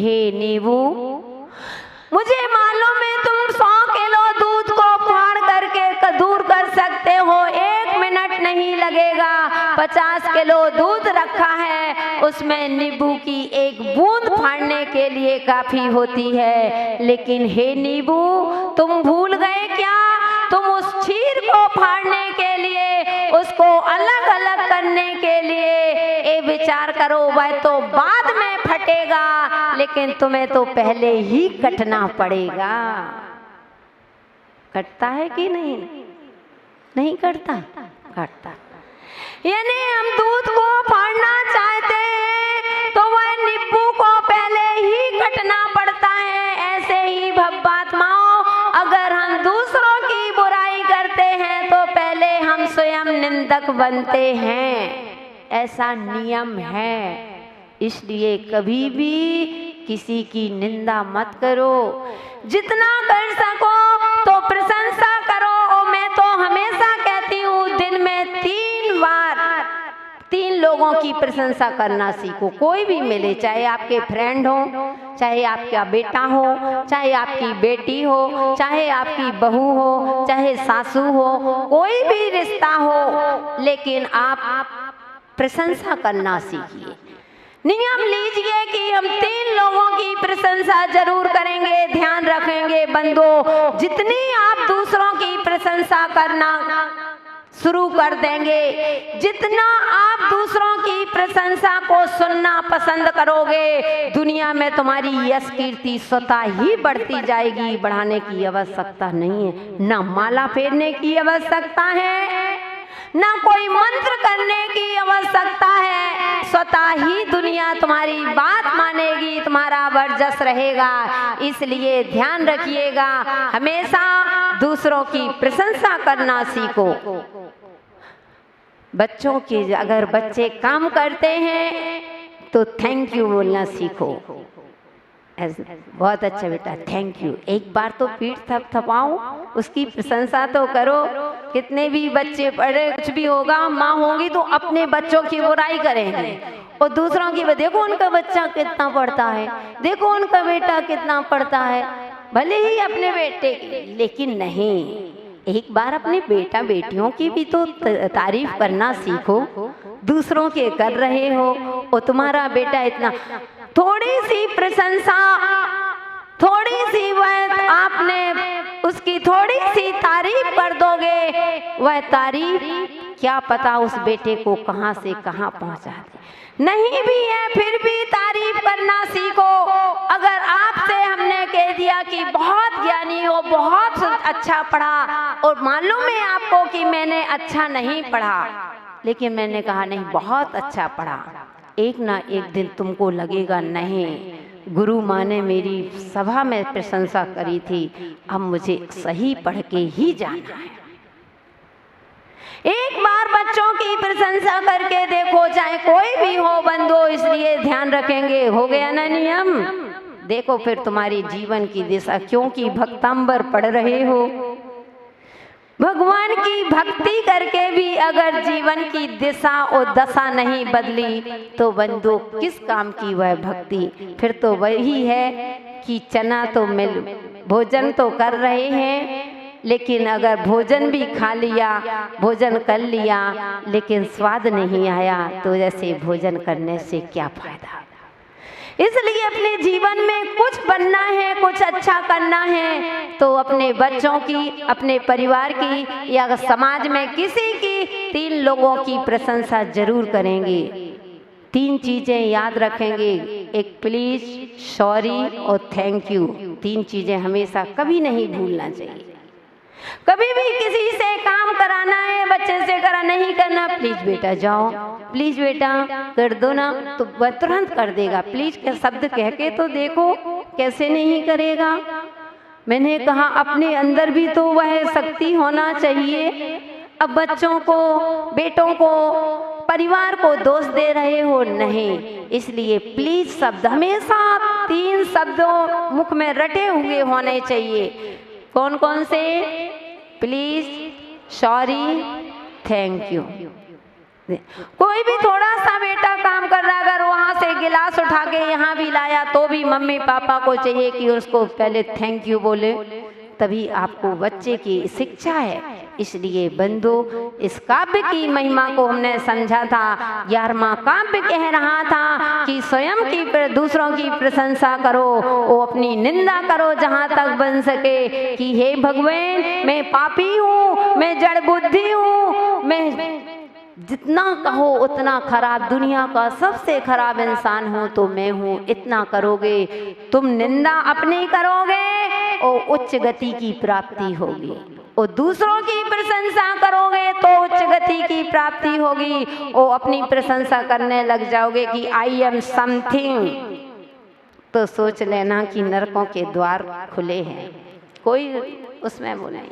हे नींबू, मुझे मालूम है तुम 100 किलो दूध को फाड़ करके दूर कर सकते हो, 1 मिनट नहीं लगेगा। 50 किलो दूध रखा है, उसमें नींबू की एक बूंद फाड़ने के लिए काफी होती है। लेकिन हे नींबू, तुम भूल गए क्या? तुम उस क्षीर को फाड़ने के लिए, उसको अलग अलग करने के लिए ये विचार करो, वह तो बाद में फटेगा, लेकिन तुम्हें तो पहले ही कटना पड़ेगा। कटता है कि नहीं? नहीं कटता? कटता। यानी हम दूध को फाड़ना चाहते हैं तो वह नींबू को पहले ही कटना पड़ता है। ऐसे ही भव्यात्माओं, अगर हम दूसरों की बुराई करते हैं तो पहले हम स्वयं निंदक बनते हैं। ऐसा नियम है। इसलिए कभी भी किसी की निंदा मत करो, जितना कर सको तो प्रशंसा करो। और मैं तो हमेशा कहती हूँ, दिन में 3 बार 3 लोगों की प्रशंसा करना सीखो। कोई भी मिले, चाहे आपके फ्रेंड हो, चाहे आपका बेटा हो, चाहे आपकी बेटी हो, चाहे आपकी बहू हो, चाहे सासू हो, कोई भी रिश्ता हो, लेकिन आप प्रशंसा करना सीखिए। नियम लीजिए कि हम 3 लोगों की प्रशंसा जरूर करेंगे। ध्यान रखेंगे बंदो, जितनी आप दूसरों की प्रशंसा करना शुरू कर देंगे, जितना आप दूसरों की प्रशंसा को सुनना पसंद करोगे, दुनिया में तुम्हारी यश कीर्ति स्वतः ही बढ़ती जाएगी। बढ़ाने की आवश्यकता नहीं है, ना माला फेरने की आवश्यकता है, ना कोई मंत्र करने की आवश्यकता है। स्वतः ही दुनिया तुम्हारी बात मानेगी, तुम्हारा वर्चस्व रहेगा। इसलिए ध्यान रखिएगा, हमेशा दूसरों की प्रशंसा करना सीखो। बच्चों की, अगर बच्चे काम करते हैं तो थैंक यू बोलना सीखो। बहुत अच्छा बेटा, थैंक यू। एक बार तो पीठ थपथपाओ, उसकी प्रशंसा तो करो। कितने भी बच्चे पढ़े, कुछ भी होगा, माँ होंगी तो अपने बच्चों की बुराई करेंगे और दूसरों की, देखो उनका बच्चा कितना पढ़ता है, देखो उनका बेटा कितना पढ़ता है, भले ही अपने बेटे की। लेकिन नहीं, एक बार अपने बेटा बेटियों की भी तो तारीफ करना सीखो। दूसरों के कर रहे हो और तुम्हारा बेटा इतना, थोड़ी सी प्रशंसा, थोड़ी सी वह आपने उसकी थोड़ी सी तारीफ कर दोगे, वह तारीफ क्या पता उस बेटे को कहां से कहां पहुंचा दे। नहीं भी है फिर भी तारीफ करना सीखो। अगर आपसे हमने कह दिया कि बहुत ज्ञानी हो, बहुत अच्छा पढ़ा, और मालूम है आपको कि मैंने अच्छा नहीं पढ़ा, लेकिन मैंने कहा नहीं बहुत अच्छा पढ़ा, एक ना एक दिन तुमको लगेगा नहीं, गुरु माँ ने मेरी सभा में प्रशंसा करी थी, अब मुझे सही पढ़ के ही जाना है। एक बार बच्चों की प्रशंसा करके देखो, चाहे कोई भी हो बंदो। इसलिए ध्यान रखेंगे, हो गया ना नियम। देखो फिर तुम्हारी जीवन की दिशा, क्योंकि भक्तांबर पढ़ रहे हो, भगवान की भक्ति करके भी अगर जीवन की दिशा और दशा नहीं बदली तो बंधु किस काम की वह भक्ति। फिर तो वही है कि चना तो मिल, भोजन तो कर रहे हैं, लेकिन अगर भोजन भी खा लिया, भोजन कर लिया, लेकिन स्वाद नहीं आया तो जैसे भोजन करने से क्या फायदा। इसलिए अपने जीवन में कुछ बनना है, कुछ अच्छा करना है तो अपने बच्चों की, अपने परिवार की या समाज में किसी की 3 लोगों की प्रशंसा जरूर करेंगे। 3 चीजें याद रखेंगे, एक प्लीज, सॉरी और थैंक यू। 3 चीजें हमेशा कभी नहीं भूलना चाहिए। कभी भी किसी से काम कराना है, बच्चे से करा नहीं करना, प्लीज बेटा जाओ, प्लीज बेटा कर दो ना, तो वह तुरंत कर देगा। प्लीज के शब्द कह के तो देखो कैसे नहीं करेगा। मैंने कहा अपने अंदर भी तो वह शक्ति होना चाहिए। अब बच्चों को, बेटों को, परिवार को दोष दे रहे हो नहीं। इसलिए प्लीज शब्द हमेशा 3 शब्दों मुख में रटे हुए होने चाहिए। कौन कौन से? Please, sorry, thank you. कोई भी थोड़ा सा बेटा काम कर रहा, अगर वहाँ से गिलास उठा के यहाँ भी लाया तो भी मम्मी पापा को चाहिए कि उसको पहले थैंक यू बोले, तभी आपको बच्चे की शिक्षा है। इसलिए बंधु, इस काव्य की महिमा को हमने समझा था। 11वां काव्य कह रहा था कि स्वयं की दूसरों की प्रशंसा करो, वो अपनी निंदा करो जहाँ तक बन सके, कि हे भगवान मैं पापी हूँ, मैं जड़ बुद्धि हूँ, मैं जितना कहो उतना खराब, दुनिया का सबसे खराब इंसान हूँ तो मैं हूँ। इतना करोगे तुम, निंदा अपनी करोगे और उच्च गति की प्राप्ति होगी, और दूसरों की प्रशंसा करोगे तो उच्च गति की प्राप्ति होगी, और अपनी प्रशंसा करने लग जाओगे कि आई एम समथिंग, तो सोच लेना कि नरकों के द्वार खुले हैं, कोई उसमें वो नहीं।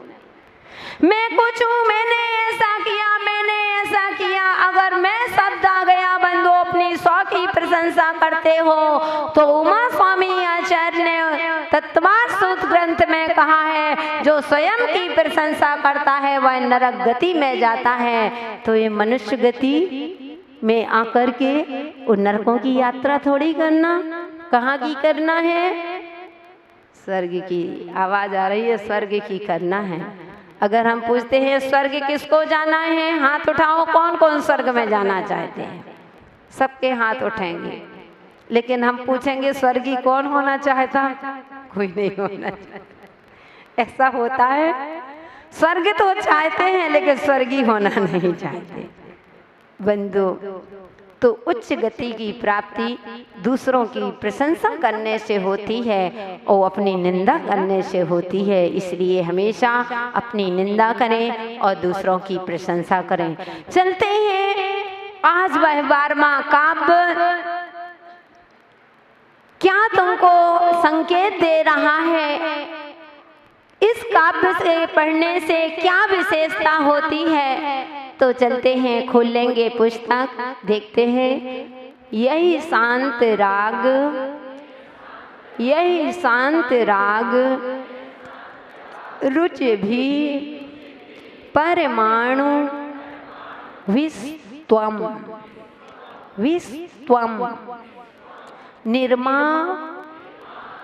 मैं कुछ हूँ, मैंने ऐसा किया, मैंने ऐसा किया, अगर मैं शब्द आ गया बंधु अपनी 100 की प्रशंसा करते हो, तो उमा स्वामी आचार्य ने तत्वार सूत्र ग्रंथ में कहा है, जो स्वयं की प्रशंसा करता है वह नरक गति में जाता है। तो ये मनुष्य गति में आकर के उन नरकों की यात्रा थोड़ी करना, कहाँ की करना है? स्वर्ग की। आवाज आ रही है, स्वर्ग की करना है। अगर हम पूछते हैं स्वर्ग किसको जाना है, हाथ उठाओ, कौन कौन स्वर्ग में जाना चाहते हैं? सबके हाथ उठेंगे। लेकिन हम पूछेंगे स्वर्गी कौन होना चाहता? कोई नहीं होना चाहता। ऐसा होता है? स्वर्ग तो चाहते हैं लेकिन स्वर्गी होना नहीं चाहते। बंधु, तो उच्च गति की प्राप्ति दूसरों की प्रशंसा करने से होती है और अपनी निंदा करने से होती है। इसलिए हमेशा अपनी निंदा करें और दूसरों की प्रशंसा करें। चलते हैं आज 12वां काव्य क्या तुमको संकेत दे रहा है, इस काव्य से पढ़ने से क्या विशेषता होती है। तो चलते हैं, खोल लेंगे पुस्तक, देखते हैं। यही शांत राग, यही शांत राग रुचि भी परमाणु विस्त्वम, विस्त्वम निर्मा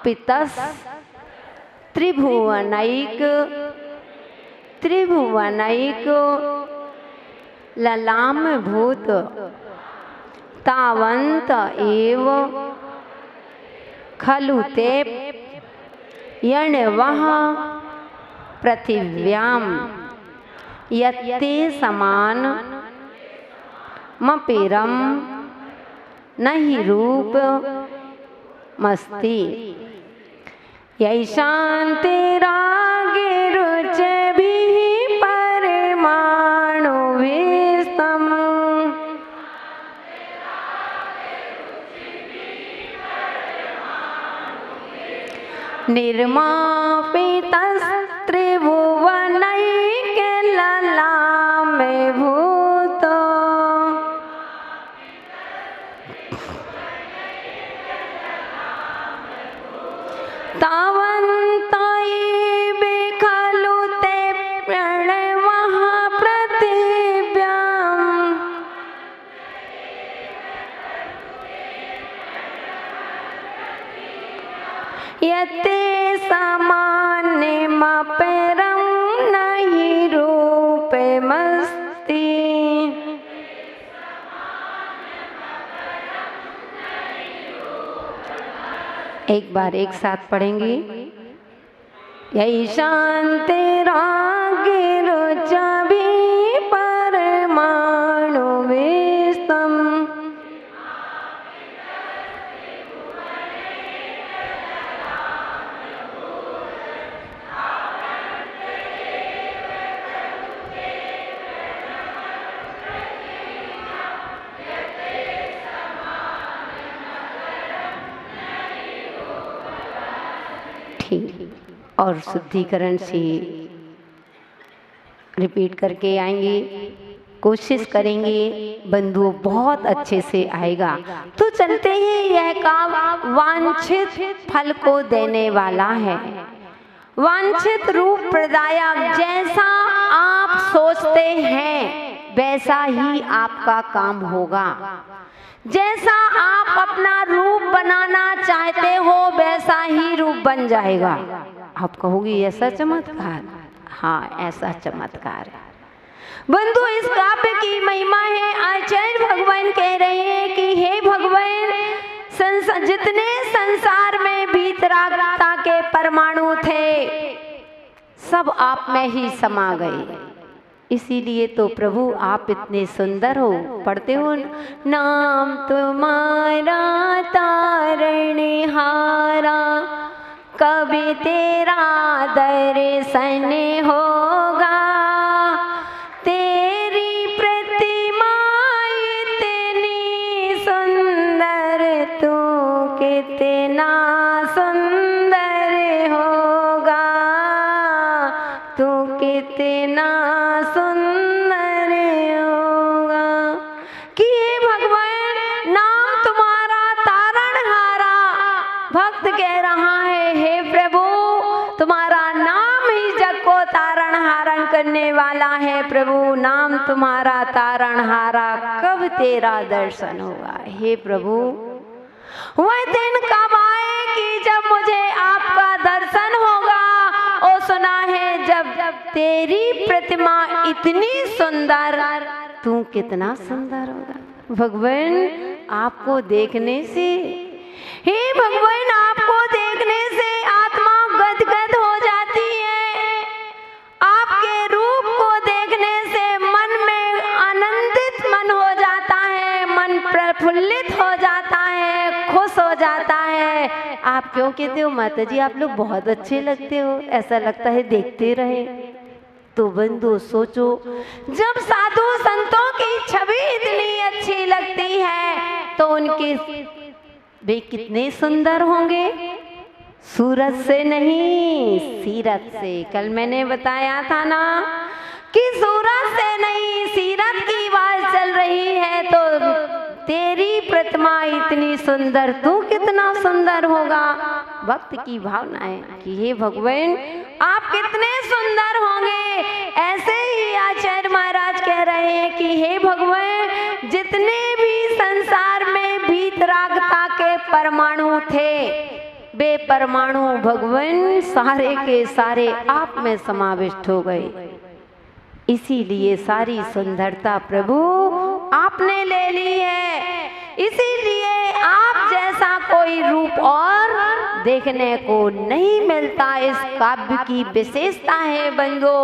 पितस त्रिभुवनैक, त्रिभुवनैक ललाम भूत तावंत एव खलु ते यण्वः पृथिव्याम यत्ते समान मपिरम नहि रूप मस्ति। यही शांति रागे रुच भी परमाणु विस्तम, निर्मापितस्त्रिभुवनैक ललाम भूत तावन्त एव खलु ते प्रणवः पृथिव्याम् यत्ते समानमपरं नहि रूपमस्ति। एक बार एक साथ पढ़ेंगे। यही शांति रागे रुचा भी परमाणु विस्तम, और शुद्धिकरण से रिपीट करके आएंगे, कोशिश करेंगे बंधु, बहुत अच्छे से आएगा। तो चलते हैं, यह काव्य वांछित फल को देने वाला है, वांछित रूप प्रदायक। जैसा आप सोचते हैं वैसा ही आपका काम होगा। जैसा आप अपना रूप बनाना चाहते हो वैसा ही रूप बन जाएगा। आप कहोगे ऐसा चमत्कार? हाँ, ऐसा चमत्कार है बंधु। इस काव्य की महिमा है। आचार्य भगवान कह रहे हैं कि हे भगवान, जितने संसार में वीतरागता के परमाणु थे सब आप में ही समा गए। इसीलिए तो प्रभु आप इतने सुंदर हो। पढ़ते हो, नाम तुम्हारा तारणहारा, कभी तेरा दर्शन होगा। तेरी प्रतिमा इतनी सुंदर, तू कितना सुंदर होगा, तू कितना सुंदर होगा। कि हे भगवान, नाम तुम्हारा तारणहारा। भक्त कह रहा है, हे प्रभु, तुम्हारा नाम ही जग को तारण हारण करने वाला है। प्रभु, नाम तुम्हारा तारणहारा, कब तेरा दर्शन होगा। हे प्रभु, वह दिन कब आए कि जब मुझे आपका दर्शन होगा। और सुना है जब तेरी प्रतिमा इतनी सुंदर, तू कितना सुंदर होगा। भगवान, आपको देखने से, हे भगवान, आपको देखने से आत्मा गदगद हो जाती है। आपके रूप को देखने से मन में आनंदित मन हो जाता है, मन प्रफुल्लित हो जाता है, खुश हो जाता है। आप क्यों कहते हो माता जी आप लोग बहुत अच्छे लगते हो, ऐसा लगता है देखते रहे। तो बंधु सोचो, जब साधु संतों की छवि इतनी अच्छी लगती है तो उनके वे कितने सुंदर होंगे। सूरत से नहीं, सीरत से। कल मैंने बताया था ना कि सूरत से नहीं सीरत की बात चल रही है। तो तेरी प्रतिमा इतनी सुंदर, तू कितना सुंदर होगा। भक्त की भावना है कि हे भगवान, आप कितने सुंदर होंगे। ऐसे ही आचार्य महाराज कह रहे हैं कि हे भगवान, जितने भी संसार में वीतरागता के परमाणु थे वे परमाणु भगवान सारे के सारे आप में समाविष्ट हो गए। इसीलिए सारी सुंदरता प्रभु आपने ले ली है। इसीलिए आप जैसा कोई रूप और देखने को नहीं मिलता। इस काव्य की विशेषता है बंधु।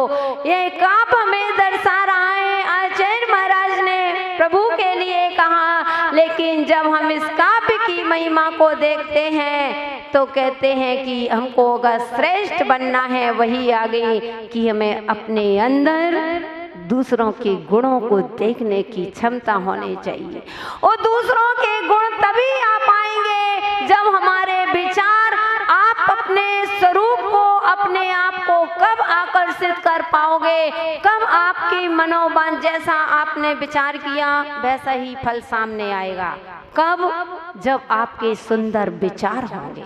यह काव्य हमें दर्शा रहा है। आचार्य महाराज ने प्रभु के लिए कहा, लेकिन जब हम इस काव्य की महिमा को देखते हैं तो कहते हैं कि हमको अगर श्रेष्ठ बनना है वही आगे कि हमें अपने अंदर दूसरों के गुणों को देखने की क्षमता होनी चाहिए। और दूसरों के गुण तभी आ पाएंगे जब हमारे विचार, आप अपने स्वरूप को, अपने आप को कब आकर्षित कर पाओगे, कब आपकी मनोबल जैसा आपने विचार किया वैसा ही फल सामने आएगा। कब? जब आपके सुंदर विचार होंगे।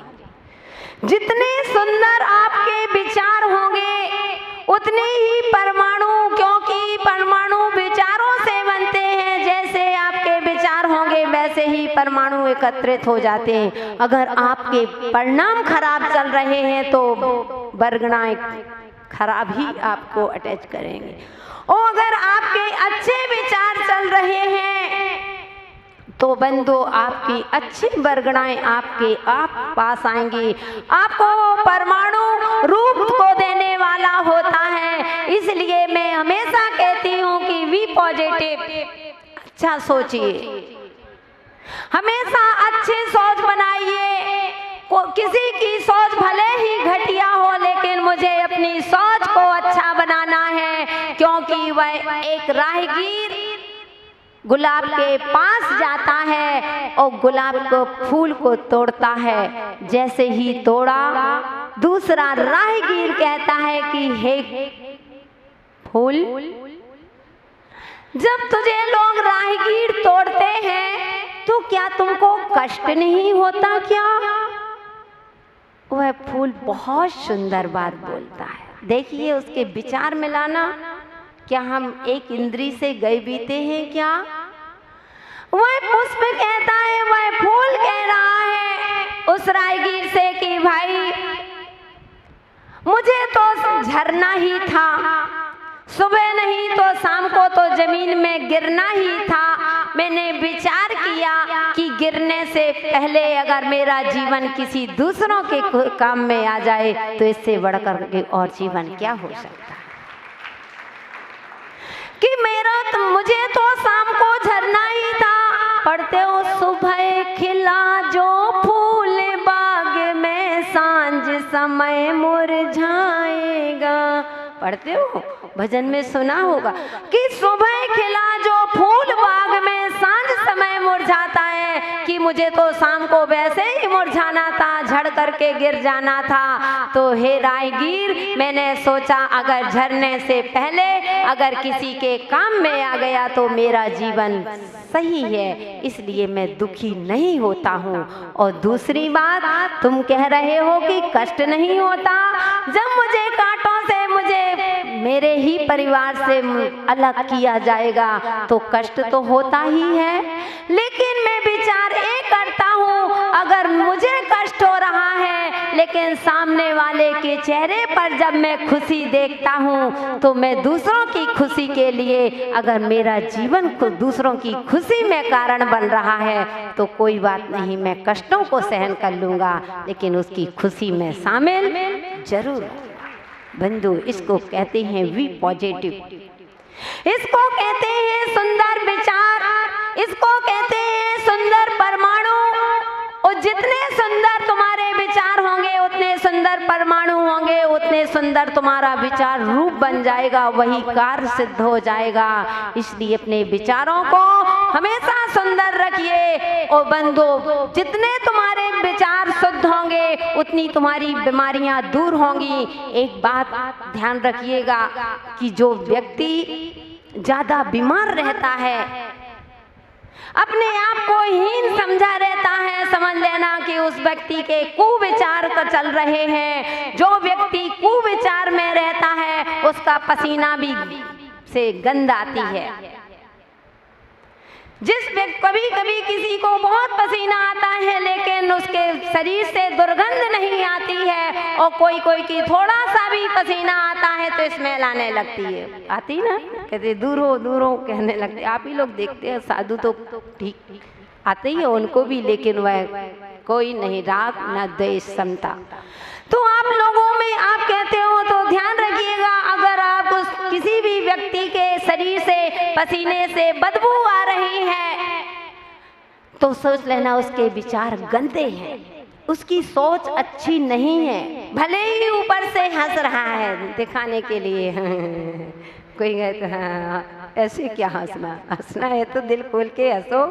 जितने सुंदर आपके विचार होंगे उतने ही परमाणु, क्योंकि परमाणु विचारों से बनते हैं, जैसे आपके विचार होंगे वैसे ही परमाणु एकत्रित हो जाते हैं। अगर आपके परिणाम खराब चल रहे हैं तो वर्गणाएं खराब ही आपको अटैच करेंगे। और अगर आपके अच्छे विचार चल रहे हैं तो बंधु आपकी अच्छी वर्गणाएं आपके आप पास आएंगी। आपको वो परमाणु रूप को देने वाला होता है। इसलिए मैं हमेशा कहती हूँ कि बी पॉजिटिव, अच्छा सोचिए, हमेशा अच्छी सोच बनाइए। किसी की सोच भले ही घटिया हो, लेकिन मुझे अपनी सोच को अच्छा बनाना है, क्योंकि वह एक राहगीर गुलाब के पास जाता है और गुलाब को फूल को तोड़ता है। जैसे ही तोड़ा, दूसरा राहगीर कहता है कि हे फूल, जब तुझे लोग राहगीर तोड़ते हैं तो क्या तुमको कष्ट नहीं होता क्या? वह फूल बहुत सुंदर बात बोलता है। देखिए उसके विचार मिलाना क्या हम एक इंद्री से गए बीते हैं क्या? वह पुष्प कहता है, वह फूल कह रहा है उस राहगीर से कि भाई मुझे तो झरना ही था, सुबह नहीं तो शाम को तो जमीन में गिरना ही था। मैंने विचार किया कि गिरने से पहले अगर मेरा जीवन किसी दूसरों के काम में आ जाए तो इससे बढ़कर के और जीवन क्या हो सकता है। कि मुझे तो शाम को झरना ही था। पढ़ते हो, सुबह खिला जो फूल बाग में सांझ समय मुरझाएगा। पढ़ते हो, भजन में सुना होगा कि सुबह खिला जो फूल बाग में सांझ समय मुरझाता है, कि मुझे तो शाम को वैसे ही मुरझाना था, झड़ करके गिर जाना था। तो हे राहगीर, मैंने सोचा अगर झरने से पहले अगर किसी के काम में आ गया तो मेरा जीवन सही है, इसलिए मैं दुखी नहीं होता हूँ। और दूसरी बात, तुम कह रहे हो कि कष्ट नहीं होता। जब मुझे कांटों से, मुझे मेरे ही परिवार से अलग किया जाएगा तो कष्ट तो होता ही है, लेकिन मैं विचार एक करता हूँ, अगर मुझे कष्ट हो रहा है लेकिन सामने वाले के चेहरे पर जब मैं खुशी देखता हूँ तो मैं दूसरों की खुशी के लिए, अगर मेरा जीवन को दूसरों की खुशी में कारण बन रहा है तो कोई बात नहीं, मैं कष्टों को सहन कर लूँगा, लेकिन उसकी खुशी में शामिल जरूर। बंधु, इसको कहते हैं वी पॉजिटिव, इसको कहते हैं सुंदर विचार, इसको कहते हैं सुंदर परमाणु। और जितने सुंदर तुम्हारे विचार होंगे उतने सुंदर परमाणु होंगे, उतने सुंदर तुम्हारा विचार रूप बन जाएगा, वही कार्य सिद्ध हो जाएगा। इसलिए अपने विचारों को हमेशा सुंदर रखिए। और बंधु, जितने तुम्हारे विचार शुद्ध होंगे उतनी तुम्हारी बीमारियां दूर होंगी। एक बात ध्यान रखिएगा कि जो व्यक्ति ज्यादा बीमार रहता है, अपने आप को हीन समझा रहता है, समझ लेना कि उस व्यक्ति के कुविचार का चल रहे हैं। जो व्यक्ति कुविचार में रहता है उसका पसीना भी से गंध आती है। जिस व्यक्ति, कभी कभी किसी को बहुत पसीना आता है लेकिन उसके शरीर से दुर्गंध नहीं आती है, और कोई कोई की थोड़ा सा भी पसीना आता है तो स्मेल आने लगती है, आती ना, कहते दूर हो कहने लगते। आप ही लोग देखते हैं, साधु तो ठीक आते ही है उनको भी, लेकिन वह कोई नहीं, राग न द्वेष, समता। तो आप लोगों में आप कहते हो तो ध्यान रखिएगा, अगर आप किसी भी व्यक्ति के शरीर से पसीने से बदबू आ रही है तो सोच लेना उसके विचार गंदे हैं, उसकी सोच अच्छी नहीं है। भले ही ऊपर से हंस रहा है दिखाने के लिए कोई कहता है ऐसे क्या हंसना, हंसना है तो दिल खोल के हंसो।